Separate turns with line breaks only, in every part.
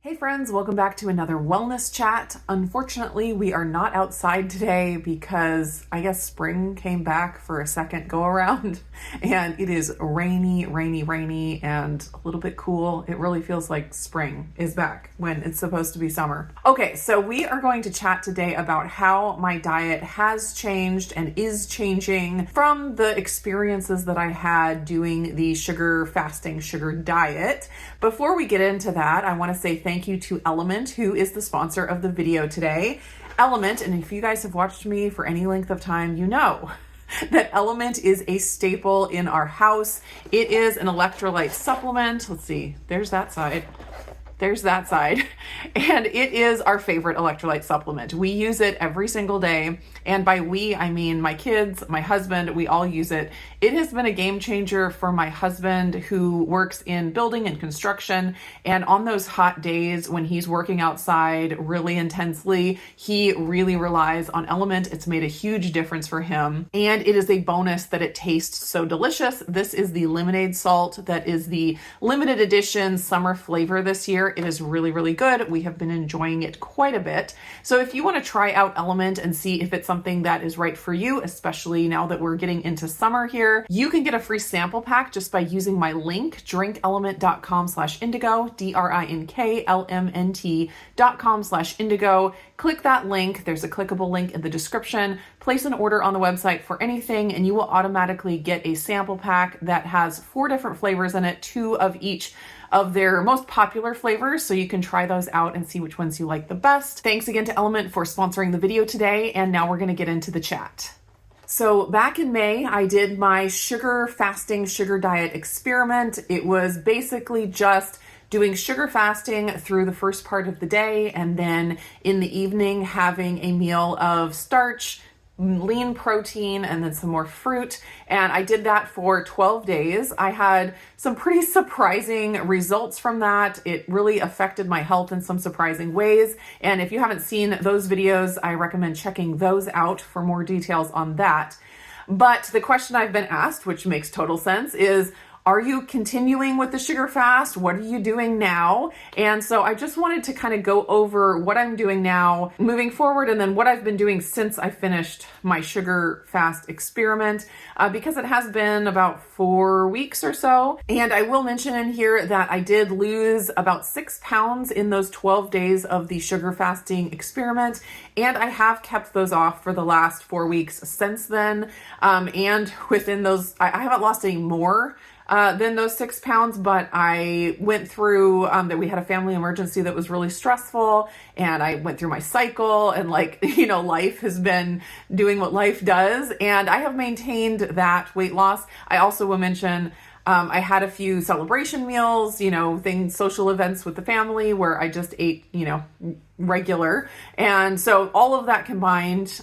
Hey friends, welcome back to another wellness chat. Unfortunately, we are not outside today because I guess spring came back for a second go around and it is rainy and a little bit cool. It really feels like spring is back when it's supposed to be summer. Okay, so we are going to chat today about how my diet has changed and is changing from the experiences that I had doing the sugar fasting, sugar diet. Before we get into that, I want to say thank you to Element, who is the sponsor of the video today. Element, and if you guys have watched me for any length of time, you know that Element is a staple in our house. It is an electrolyte supplement. Let's see, there's that side. And it is our favorite electrolyte supplement. We use it every single day. And by we, I mean my kids, my husband, we all use it. It has been a game changer for my husband who works in building and construction. And on those hot days when he's working outside really intensely, he really relies on Element. It's made a huge difference for him. And it is a bonus that it tastes so delicious. This is the lemonade salt that is the limited edition summer flavor this year. It is really good. We have been enjoying it quite a bit. So if you want to try out Element and see if it's something that is right for you, especially now that we're getting into summer here, you can get a free sample pack just by using my link, drinkelement.com/indigo, drinklmnt.com/indigo. Click that link. There's a clickable link in the description. Place an order on the website for anything and you will automatically get a sample pack that has 4 different flavors in it, 2 of each of their most popular flavors, so you can try those out and see which ones you like the best. Thanks again to Element for sponsoring the video today, and now we're gonna get into the chat. So back in May, I did my sugar fasting, sugar diet experiment. It was basically just doing sugar fasting through the first part of the day, and then in the evening having a meal of starch, lean protein, and then some more fruit. And I did that for 12 days. I had some pretty surprising results from that. It really affected my health in some surprising ways. And if you haven't seen those videos, I recommend checking those out for more details on that. But the question I've been asked, which makes total sense, is, are you continuing with the sugar fast? What are you doing now? And so I just wanted to kind of go over what I'm doing now moving forward and then what I've been doing since I finished my sugar fast experiment because it has been about 4 weeks or so. And I will mention in here that I did lose about 6 pounds in those 12 days of the sugar fasting experiment. And I have kept those off for the last 4 weeks since then. And within those, I haven't lost any more than those 6 pounds, but I went through that we had a family emergency that was really stressful, and I went through my cycle, and life has been doing what life does, and I have maintained that weight loss. I also will mention I had a few celebration meals, social events with the family where I just ate, regular, and so all of that combined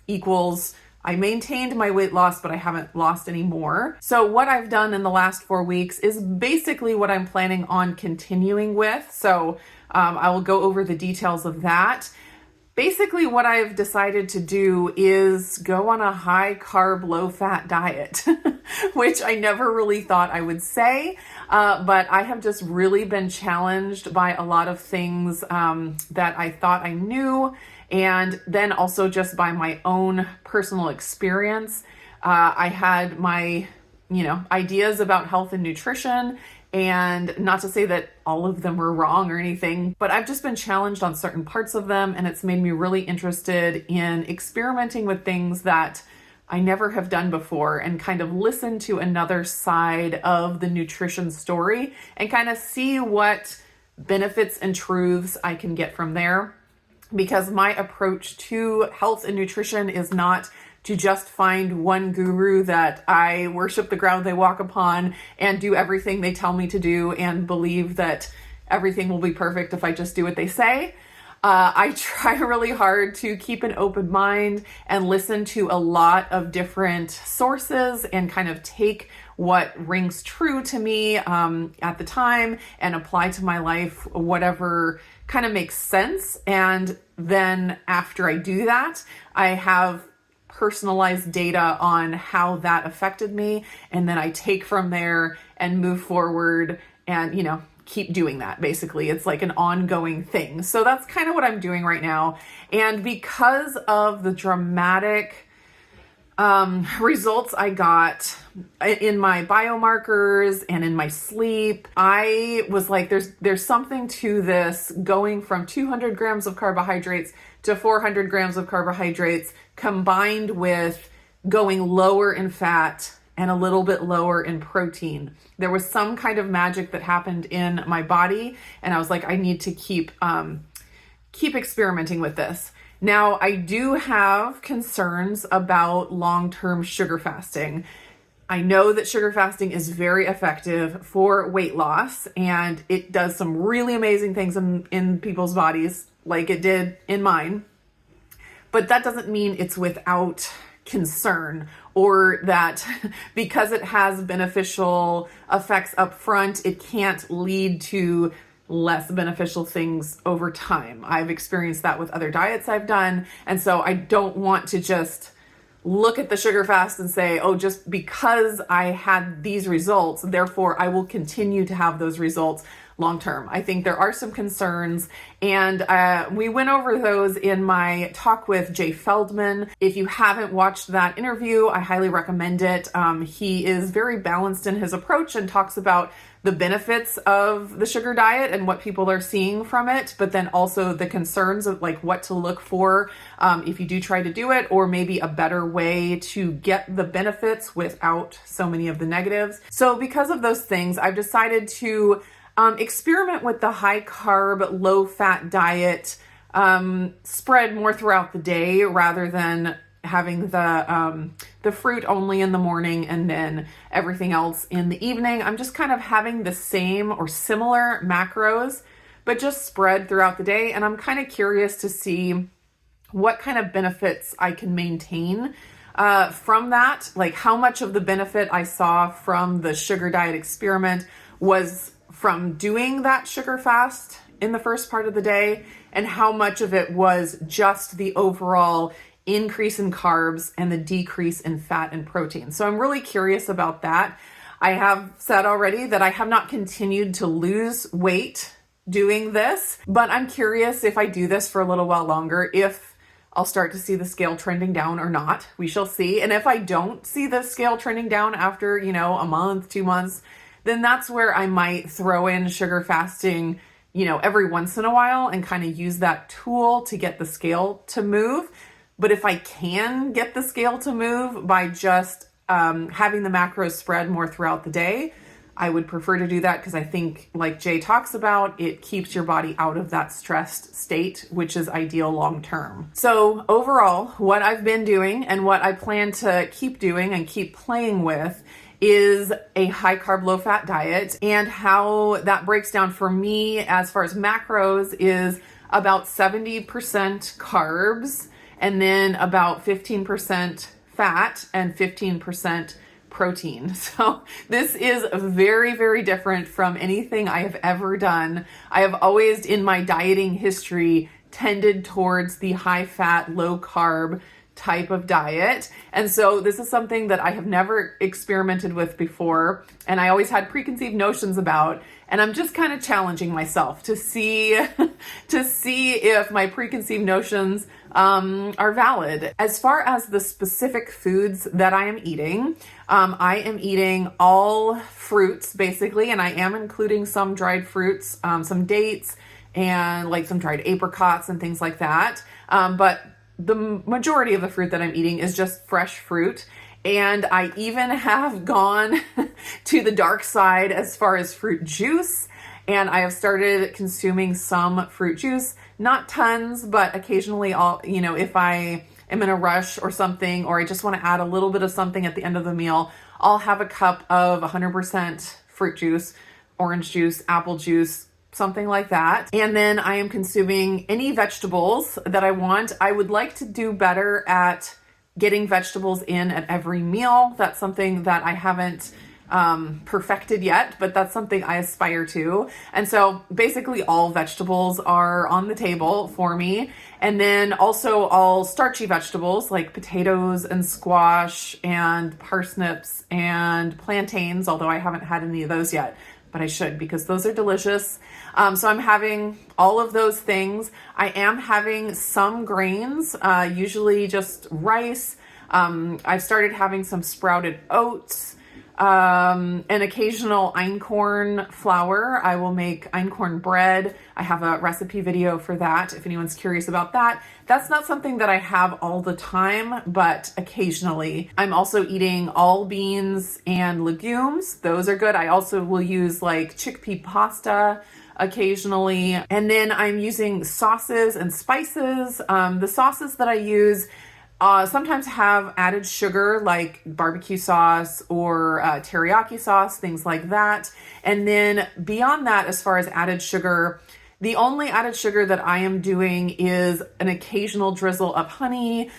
equals I maintained my weight loss, but I haven't lost any more. So what I've done in the last 4 weeks is basically what I'm planning on continuing with. So I will go over the details of that. Basically, what I've decided to do is go on a high carb, low fat diet, which I never really thought I would say, but I have just really been challenged by a lot of things that I thought I knew. And then also just by my own personal experience, I had my, ideas about health and nutrition, and not to say that all of them were wrong or anything, but I've just been challenged on certain parts of them, and it's made me really interested in experimenting with things that I never have done before and kind of listen to another side of the nutrition story and kind of see what benefits and truths I can get from there. Because my approach to health and nutrition is not to just find one guru that I worship the ground they walk upon and do everything they tell me to do and believe that everything will be perfect if I just do what they say. I try really hard to keep an open mind and listen to a lot of different sources and kind of take what rings true to me at the time and apply to my life whatever kind of makes sense. And then after I do that, I have personalized data on how that affected me. And then I take from there and move forward and, keep doing that. Basically, it's like an ongoing thing. So that's kind of what I'm doing right now. And because of the dramatic results I got in my biomarkers and in my sleep, I was like, there's something to this, going from 200 grams of carbohydrates to 400 grams of carbohydrates, combined with going lower in fat and a little bit lower in protein. There was some kind of magic that happened in my body, and I was like, I need to keep experimenting with this. Now, I do have concerns about long-term sugar fasting. I know that sugar fasting is very effective for weight loss, and it does some really amazing things in people's bodies, like it did in mine. But that doesn't mean it's without concern, or that because it has beneficial effects up front, it can't lead to less beneficial things over time. I've experienced that with other diets I've done. And so I don't want to just look at the sugar fast and say, oh, just because I had these results, therefore I will continue to have those results long term. I think there are some concerns, and we went over those in my talk with Jay Feldman. If you haven't watched that interview, I highly recommend it. He is very balanced in his approach and talks about the benefits of the sugar diet and what people are seeing from it, but then also the concerns of like what to look for if you do try to do it, or maybe a better way to get the benefits without so many of the negatives. So because of those things, I've decided to experiment with the high carb, low fat diet, spread more throughout the day rather than having the fruit only in the morning and then everything else in the evening. I'm just kind of having the same or similar macros, but just spread throughout the day. And I'm kind of curious to see what kind of benefits I can maintain from that. Like how much of the benefit I saw from the sugar diet experiment was from doing that sugar fast in the first part of the day, and how much of it was just the overall increase in carbs and the decrease in fat and protein. So I'm really curious about that. I have said already that I have not continued to lose weight doing this, but I'm curious if I do this for a little while longer, if I'll start to see the scale trending down or not. We shall see. And if I don't see the scale trending down after, a month, 2 months, then that's where I might throw in sugar fasting, every once in a while and kind of use that tool to get the scale to move. But if I can get the scale to move by just having the macros spread more throughout the day, I would prefer to do that, because I think, like Jay talks about, it keeps your body out of that stressed state, which is ideal long term. So overall, what I've been doing and what I plan to keep doing and keep playing with is a high carb, low fat diet. And how that breaks down for me as far as macros is about 70% carbs, and then about 15% fat and 15% protein. So this is very, very different from anything I have ever done. I have always in my dieting history tended towards the high fat, low carb type of diet. And so this is something that I have never experimented with before, and I always had preconceived notions about, and I'm just kind of challenging myself to see if my preconceived notions are valid. As far as the specific foods that I am eating all fruits basically, and I am including some dried fruits, some dates, and like some dried apricots and things like that. But the majority of the fruit that I'm eating is just fresh fruit. And I even have gone to the dark side as far as fruit juice. And I have started consuming some fruit juice, not tons, but occasionally if I am in a rush or something, or I just want to add a little bit of something at the end of the meal, I'll have a cup of 100% fruit juice, orange juice, apple juice, something like that. And then I am consuming any vegetables that I want. I would like to do better at getting vegetables in at every meal. That's something that I haven't perfected yet, but that's something I aspire to. And so basically all vegetables are on the table for me. And then also all starchy vegetables like potatoes and squash and parsnips and plantains, although I haven't had any of those yet. but I should because those are delicious. So I'm having all of those things. I am having some grains, usually just rice. I've started having some sprouted oats, an occasional einkorn flour. I will make einkorn bread. I have a recipe video for that if anyone's curious about that. That's not something that I have all the time, but occasionally. I'm also eating all beans and legumes. Those are good. I also will use like chickpea pasta occasionally. And then I'm using sauces and spices. The sauces that I use sometimes have added sugar like barbecue sauce or teriyaki sauce, things like that. And then beyond that, as far as added sugar, the only added sugar that I am doing is an occasional drizzle of honey.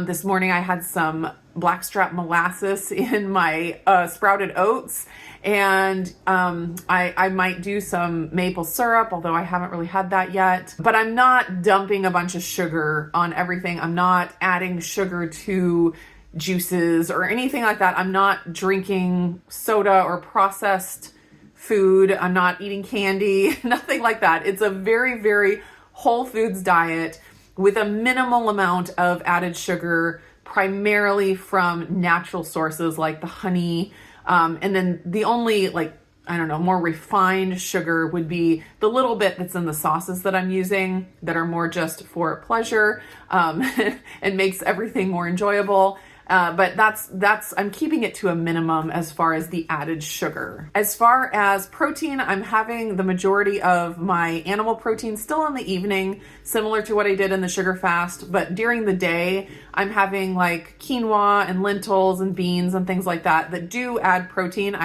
This morning I had some blackstrap molasses in my sprouted oats, and I might do some maple syrup, although I haven't really had that yet. But I'm not dumping a bunch of sugar on everything. I'm not adding sugar to juices or anything like that. I'm not drinking soda or processed food. I'm not eating candy, nothing like that. It's a very, very whole foods diet with a minimal amount of added sugar, primarily from natural sources like the honey. And then the only more refined sugar would be the little bit that's in the sauces that I'm using that are more just for pleasure, and makes everything more enjoyable. But I'm keeping it to a minimum as far as the added sugar. As far as protein, I'm having the majority of my animal protein still in the evening, similar to what I did in the sugar fast. But during the day, I'm having like quinoa and lentils and beans and things like that do add protein.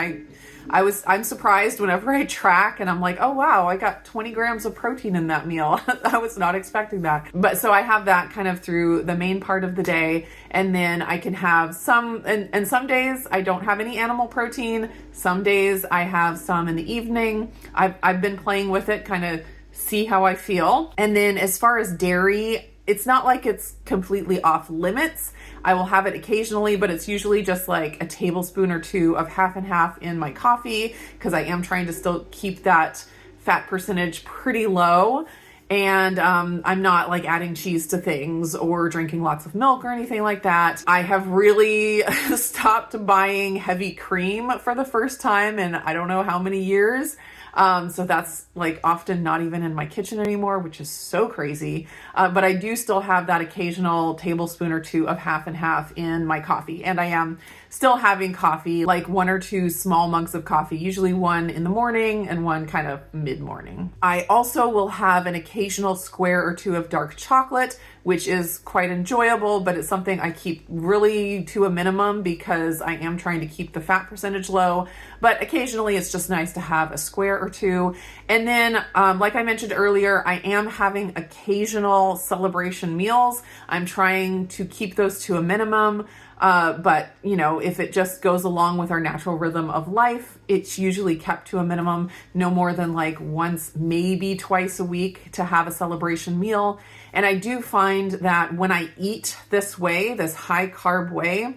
I'm surprised whenever I track and I'm like, oh wow, I got 20 grams of protein in that meal. I was not expecting that. But so I have that kind of through the main part of the day. And then I can have some, and some days I don't have any animal protein. Some days I have some in the evening. I've been playing with it, kind of see how I feel. And then as far as dairy, it's not like it's completely off limits. I will have it occasionally, but it's usually just like a tablespoon or two of half and half in my coffee because I am trying to still keep that fat percentage pretty low. And I'm not like adding cheese to things or drinking lots of milk or anything like that. I have really stopped buying heavy cream for the first time in I don't know how many years. So that's like often not even in my kitchen anymore, which is so crazy. But I do still have that occasional tablespoon or two of half and half in my coffee. And I am still having coffee, like 1 or 2 small mugs of coffee, usually one in the morning and one kind of mid-morning. I also will have an occasional square or 2 of dark chocolate, which is quite enjoyable, but it's something I keep really to a minimum because I am trying to keep the fat percentage low. But occasionally it's just nice to have a square or 2. And then, like I mentioned earlier, I am having occasional celebration meals. I'm trying to keep those to a minimum. But if it just goes along with our natural rhythm of life, it's usually kept to a minimum, no more than like once, maybe twice a week to have a celebration meal. And I do find that when I eat this way, this high carb way,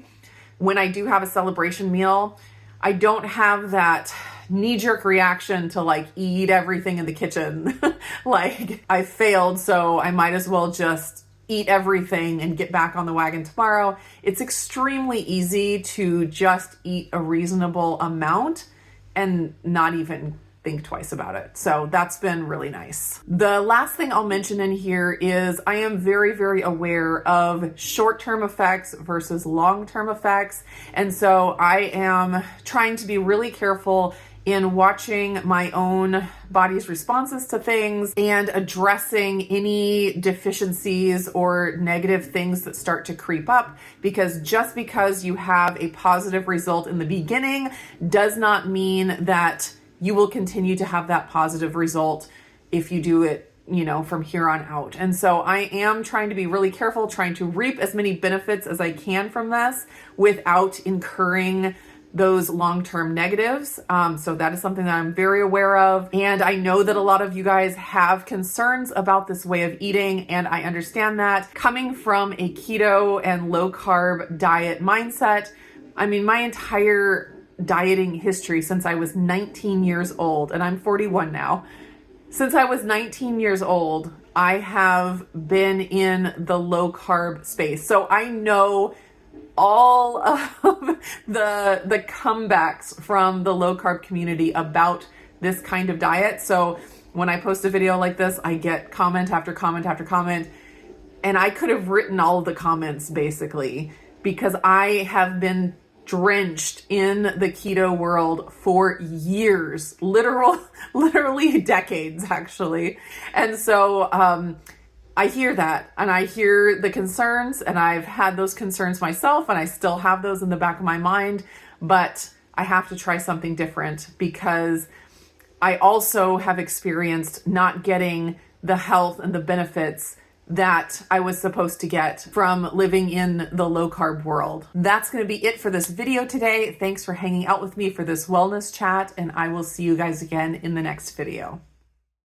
when I do have a celebration meal, I don't have that knee-jerk reaction to like eat everything in the kitchen. Like I failed, so I might as well just eat everything and get back on the wagon tomorrow. It's extremely easy to just eat a reasonable amount and not even think twice about it. So that's been really nice. The last thing I'll mention in here is I am very, very aware of short-term effects versus long-term effects. And so I am trying to be really careful in watching my own body's responses to things and addressing any deficiencies or negative things that start to creep up, because just because you have a positive result in the beginning does not mean that you will continue to have that positive result if you do it, from here on out. And so I am trying to be really careful, trying to reap as many benefits as I can from this without incurring those long-term negatives. So that is something that I'm very aware of. And I know that a lot of you guys have concerns about this way of eating, and I understand that. Coming from a keto and low carb diet mindset, I mean, my entire dieting history since I was 19 years old, and I'm 41 now. Since I was 19 years old, I have been in the low carb space. So I know all of the comebacks from the low carb community about this kind of diet. So when I post a video like this, I get comment after comment after comment, and I could have written all of the comments basically, because I have been drenched in the keto world for years, literally decades actually. And so I hear that, and I hear the concerns, and I've had those concerns myself, and I still have those in the back of my mind, but I have to try something different because I also have experienced not getting the health and the benefits that I was supposed to get from living in the low carb world. That's going to be it for this video today. Thanks for hanging out with me for this wellness chat, and I will see you guys again in the next video.